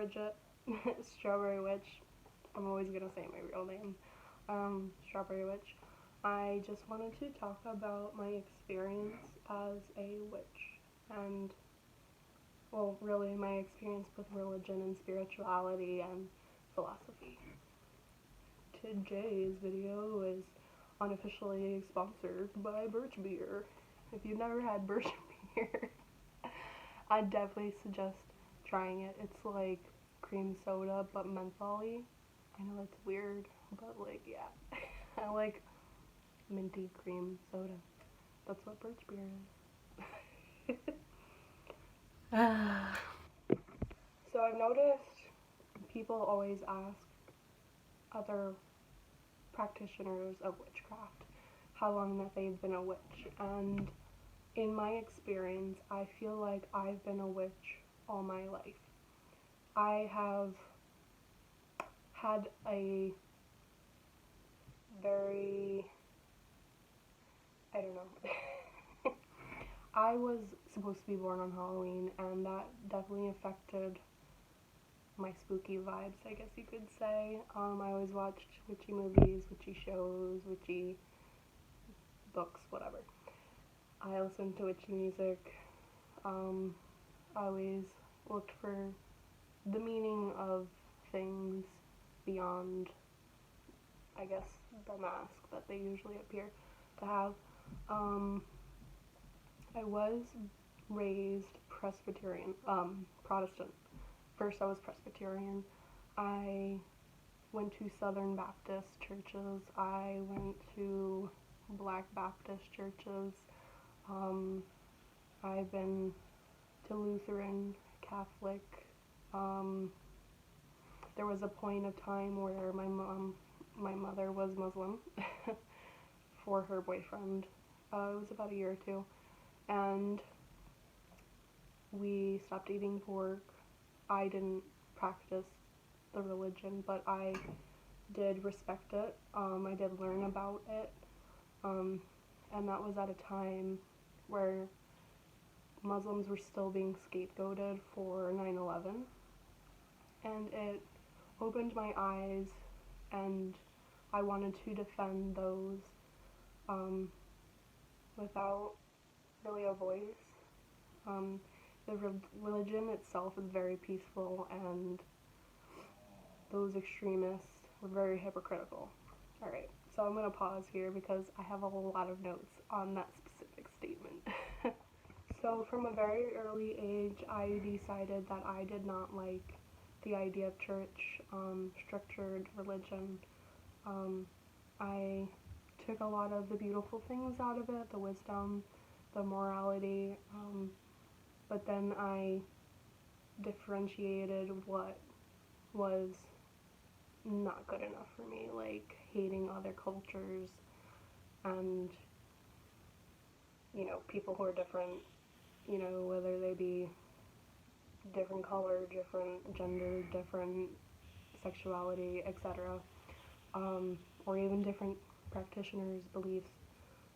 legit Strawberry Witch. I'm always gonna say my real name. Strawberry Witch. I just wanted to talk about my experience as a witch and, well, really my experience with religion and spirituality and philosophy. Today's video is unofficially sponsored by Birch Beer. If you've never had Birch Beer, I'd definitely suggest trying it. It's like cream soda but mentholy. I know that's weird, but like, yeah. I like minty cream soda. That's what Birch Beer is. So I've noticed people always ask other practitioners of witchcraft how long that they've been a witch, and in my experience I feel like I've been a witch all my life. I have had a very, I don't know. I was supposed to be born on Halloween, and that definitely affected my spooky vibes, I guess you could say. I always watched witchy movies, witchy shows, witchy books, whatever. I listened to witchy music. I always looked for the meaning of things beyond, I guess, the mask that they usually appear to have. I was raised Presbyterian, Protestant. First I was Presbyterian. I went to Southern Baptist churches. I went to Black Baptist churches. I've been to Lutheran, Catholic. There was a point of time where my mother was Muslim for her boyfriend. It was about a year or two, and we stopped eating pork. I didn't practice the religion, but I did respect it. I did learn about it, and that was at a time where Muslims were still being scapegoated for 9/11, and it opened my eyes, and I wanted to defend those without really a voice. The religion itself is very peaceful, and those extremists were very hypocritical. Alright, so I'm going to pause here because I have a lot of notes on that specific statement. So from a very early age, I decided that I did not like the idea of church, structured religion. I took a lot of the beautiful things out of it, the wisdom, the morality, but then I differentiated what was not good enough for me, like hating other cultures and, people who are different, whether they be different color, different gender, different sexuality, etc., or even different practitioners, beliefs,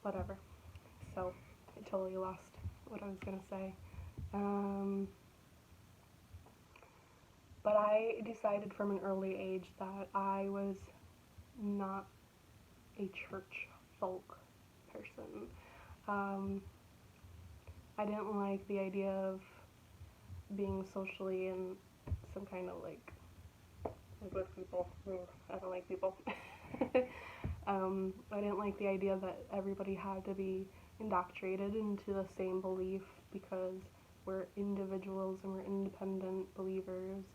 whatever. So I totally lost what I was gonna say. But I decided from an early age that I was not a church folk person. I didn't like the idea of being socially in some kind of like with people. I don't like people. I didn't like the idea that everybody had to be indoctrinated into the same belief because we're individuals and we're independent believers.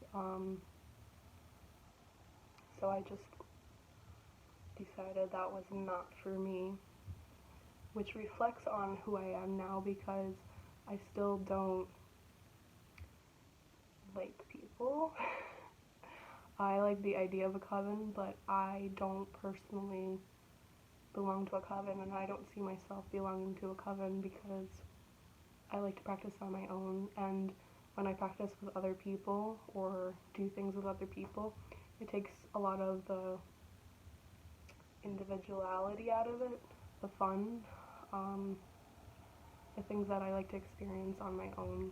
So I just decided that was not for me, which reflects on who I am now because I still don't like people. I like the idea of a coven, but I don't personally belong to a coven, and I don't see myself belonging to a coven because I like to practice on my own, and when I practice with other people or do things with other people, it takes a lot of the individuality out of it, the fun, the things that I like to experience on my own.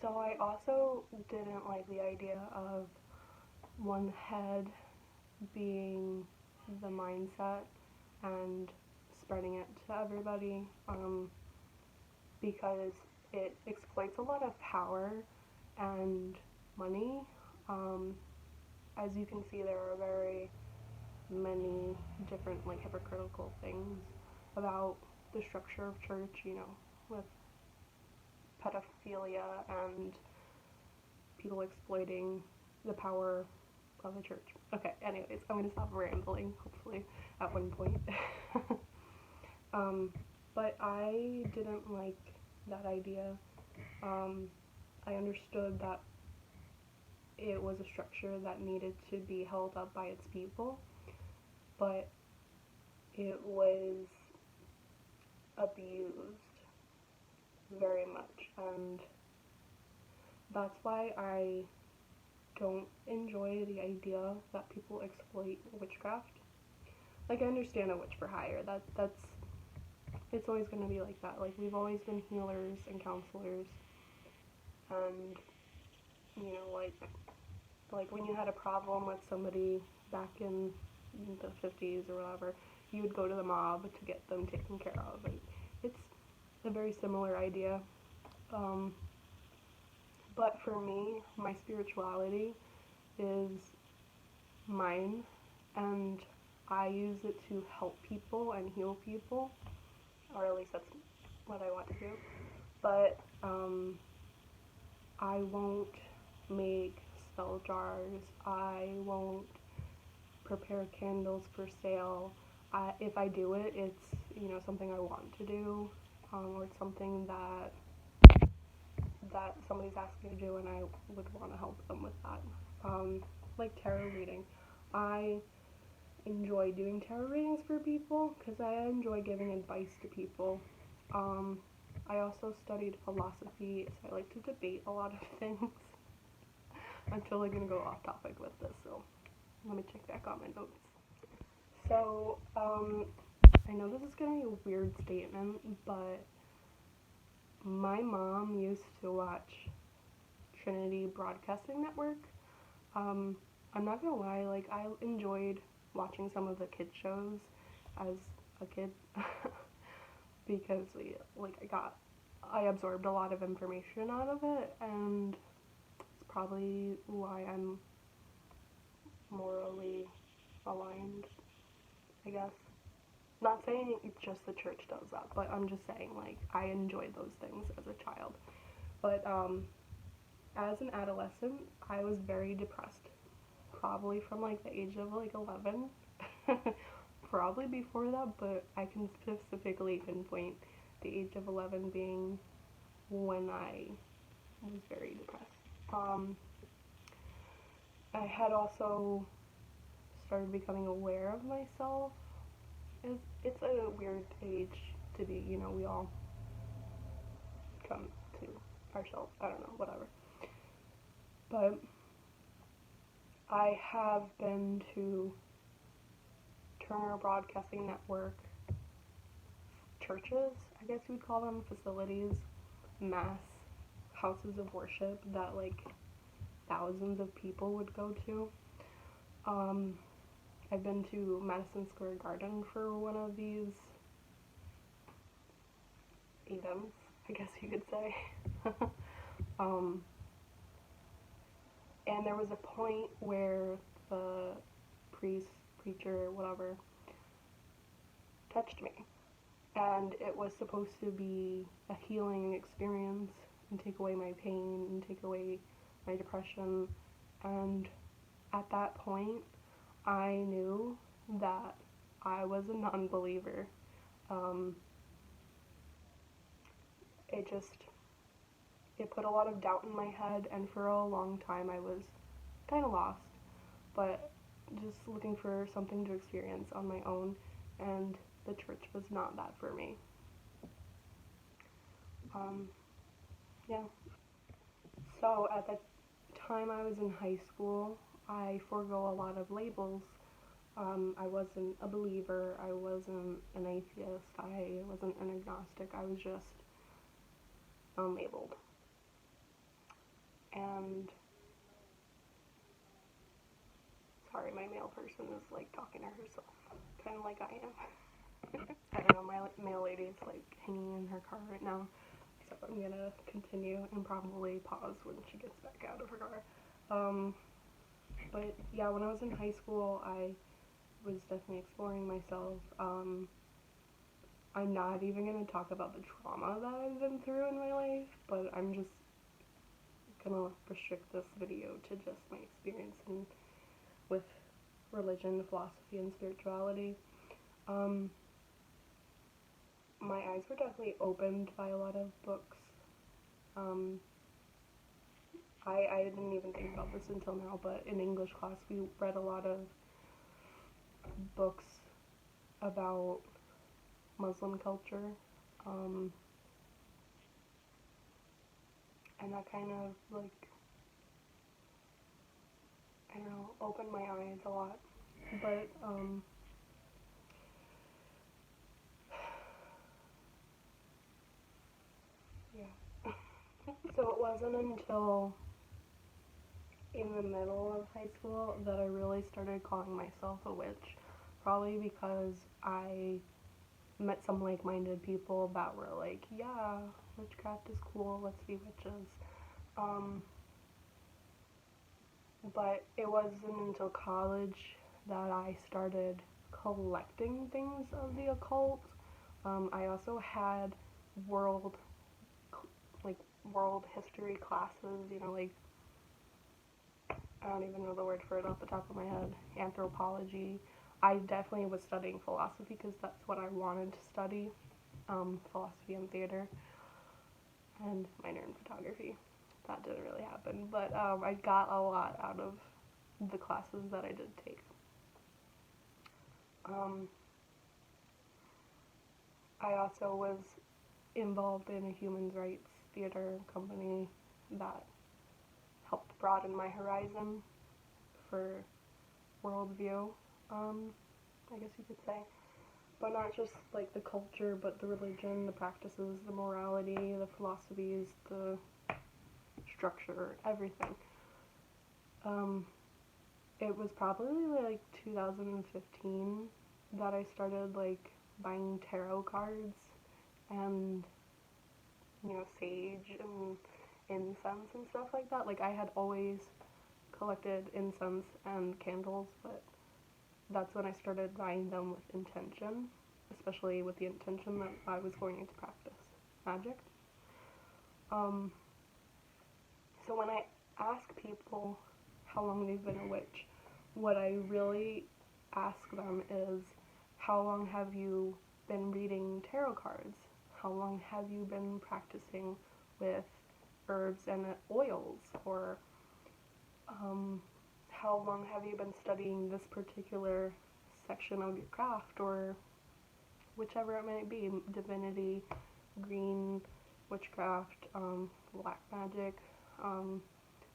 So I also didn't like the idea of one head being the mindset and spreading it to everybody, because it exploits a lot of power and money. Um, as you can see, there are very many different like hypocritical things about the structure of church, with pedophilia and people exploiting the power of the church. Okay, anyways, I'm gonna stop rambling, hopefully, at one point. um, but I didn't like that idea. Um, I understood that it was a structure that needed to be held up by its people, but it was abused very much, and that's why I don't enjoy the idea that people exploit witchcraft. Like, I understand a witch for hire. That's it's always going to be like that. Like, we've always been healers and counselors, and like when you had a problem with somebody back in the 50s or whatever, you would go to the mob to get them taken care of, and it's a very similar idea. Um, but for me, my spirituality is mine, and I use it to help people and heal people, or at least that's what I want to do. But I won't make spell jars. I won't prepare candles for sale. If I do it, it's something I want to do, or it's something that somebody's asked me to do, and I would want to help them with that. Like tarot reading, I enjoy doing tarot readings for people because I enjoy giving advice to people. Um, I also studied philosophy, so I like to debate a lot of things. I'm totally gonna go off topic with this, so let me check back on my notes. So, I know this is gonna be a weird statement, but my mom used to watch Trinity Broadcasting Network. Um, I'm not gonna lie, like, I enjoyed watching some of the kids shows as a kid because I absorbed a lot of information out of it, and it's probably why I'm morally aligned, I guess. Not saying it's just the church does that, but I'm just saying, like, I enjoyed those things as a child. But as an adolescent, I was very depressed, probably from like the age of like 11. Probably before that, but I can specifically pinpoint the age of 11 being when I was very depressed. Um, I had also started becoming aware of myself. It's a weird age to be, we all come to ourselves. I don't know, whatever. But I have been to Turner Broadcasting Network churches, I guess you would call them, facilities, mass houses of worship that like thousands of people would go to. Um, I've been to Madison Square Garden for one of these events, I guess you could say. um, and there was a point where the priest, preacher, whatever, touched me. And it was supposed to be a healing experience and take away my pain and take away my depression. And at that point, I knew that I was a non-believer. Um, it just, it put a lot of doubt in my head, and for a long time I was kind of lost, but just looking for something to experience on my own, and the church was not that for me. Um, yeah. So at the time I was in high school, I forego a lot of labels. I wasn't a believer, I wasn't an atheist, I wasn't an agnostic, I was just unlabeled. And sorry, my male person is like talking to herself, kind of like I am. I don't know, my male lady is like hanging in her car right now, so I'm gonna continue and probably pause when she gets back out of her car. But yeah, when I was in high school, I was definitely exploring myself. I'm not even gonna talk about the trauma that I've been through in my life, but I'm just gonna restrict this video to just my experience with religion, philosophy, and spirituality. Um, my eyes were definitely opened by a lot of books. Um, I didn't even think about this until now, but in English class we read a lot of books about Muslim culture, um, and that kind of like, I don't know, opened my eyes a lot. But yeah. So it wasn't until in the middle of high school that I really started calling myself a witch. Probably because I met some like-minded people that were like, yeah, witchcraft is cool, let's be witches. Um, but it wasn't until college that I started collecting things of the occult. I also had world, like, world history classes, you know, like, I don't even know the word for it off the top of my head, anthropology. I definitely was studying philosophy because that's what I wanted to study, philosophy and theater, and minor in photography. That didn't really happen, but I got a lot out of the classes that I did take. Um, I also was involved in a human rights theater company that helped broaden my horizon for worldview, I guess you could say. But not just like the culture, but the religion, the practices, the morality, the philosophies, the structure, everything. Um, it was probably like 2015 that I started like buying tarot cards and, you know, sage and incense and stuff like that. Like I had always collected incense and candles, but that's when I started buying them with intention, especially with the intention that I was going to practice magic. Um, so when I ask people how long they've been a witch, what I really ask them is, how long have you been reading tarot cards? How long have you been practicing with herbs and oils? Or how long have you been studying this particular section of your craft, or whichever it might be, divinity, green, witchcraft, black magic. Um,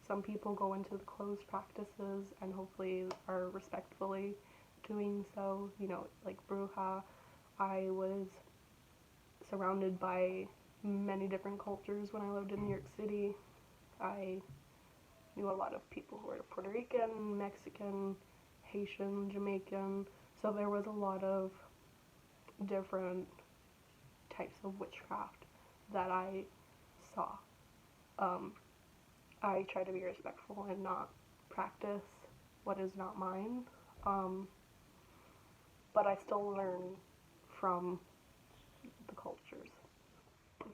some people go into the closed practices and hopefully are respectfully doing so. You know, like Bruja, I was surrounded by many different cultures when I lived in New York City. I knew a lot of people who were Puerto Rican, Mexican, Haitian, Jamaican, so there was a lot of different types of witchcraft that I saw. Um, I try to be respectful and not practice what is not mine, um, but I still learn from the cultures.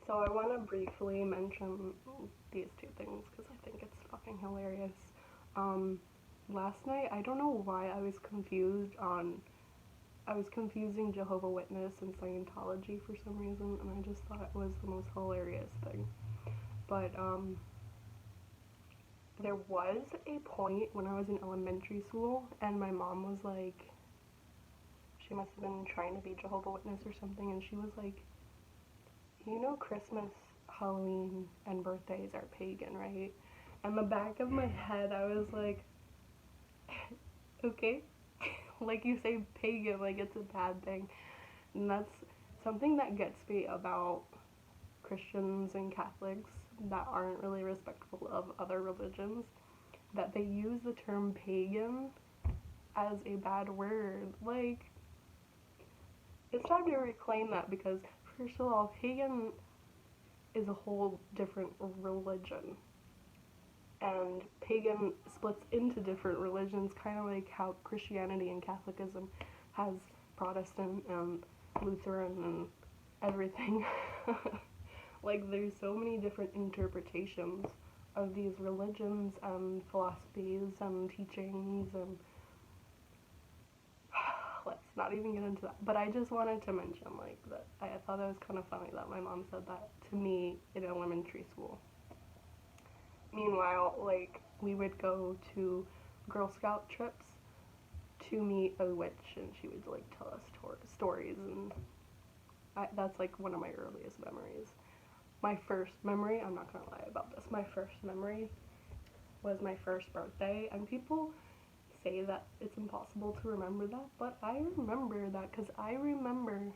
So I want to briefly mention these two things because I think it's fucking hilarious. Um, Last night, I don't know why I was confusing Jehovah Witness and Scientology for some reason, and I just thought it was the most hilarious thing. But there was a point when I was in elementary school, and my mom was like, she must have been trying to be Jehovah Witness or something, and she was like, you know, Christmas, Halloween, and birthdays are pagan, right? And the back of my head, I was like, okay, like you say pagan, like it's a bad thing. And that's something that gets me about Christians and Catholics that aren't really respectful of other religions, that they use the term pagan as a bad word. Like, it's time to reclaim that because, first of all, pagan is a whole different religion. And pagan splits into different religions, kind of like how Christianity and Catholicism has Protestant and Lutheran and everything. Like, there's so many different interpretations of these religions and philosophies and teachings, and let's not even get into that. But I just wanted to mention, like, that I thought it was kind of funny that my mom said that to me in elementary school. Meanwhile, like, we would go to Girl Scout trips to meet a witch, and she would, like, tell us stories, and that's, like, one of my earliest memories. My first memory, I'm not gonna lie about this, my first memory was my first birthday, and people say that it's impossible to remember that, but I remember that because I remember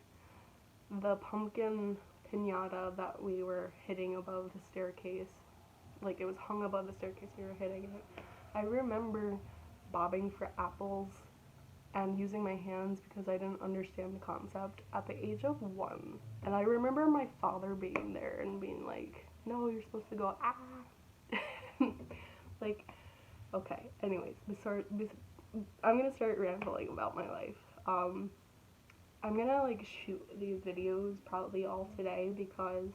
the pumpkin pinata that we were hitting above the staircase. Like, it was hung above the staircase, we were hitting it. I remember bobbing for apples and using my hands because I didn't understand the concept at the age of 1. And I remember my father being there and being like, no, you're supposed to go, ah. Like, okay, anyways, I'm gonna start rambling about my life. I'm gonna, like, shoot these videos probably all today because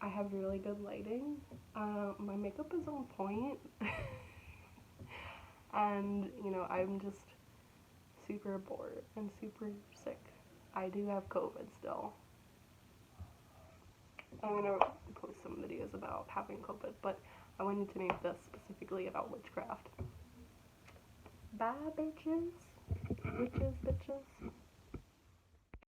I have really good lighting. My makeup is on point. And, you know, I'm just super bored and super sick. I do have COVID still. I'm gonna post some videos about having COVID, but I wanted to make this specifically about witchcraft. Bye, bitches. Witches, bitches.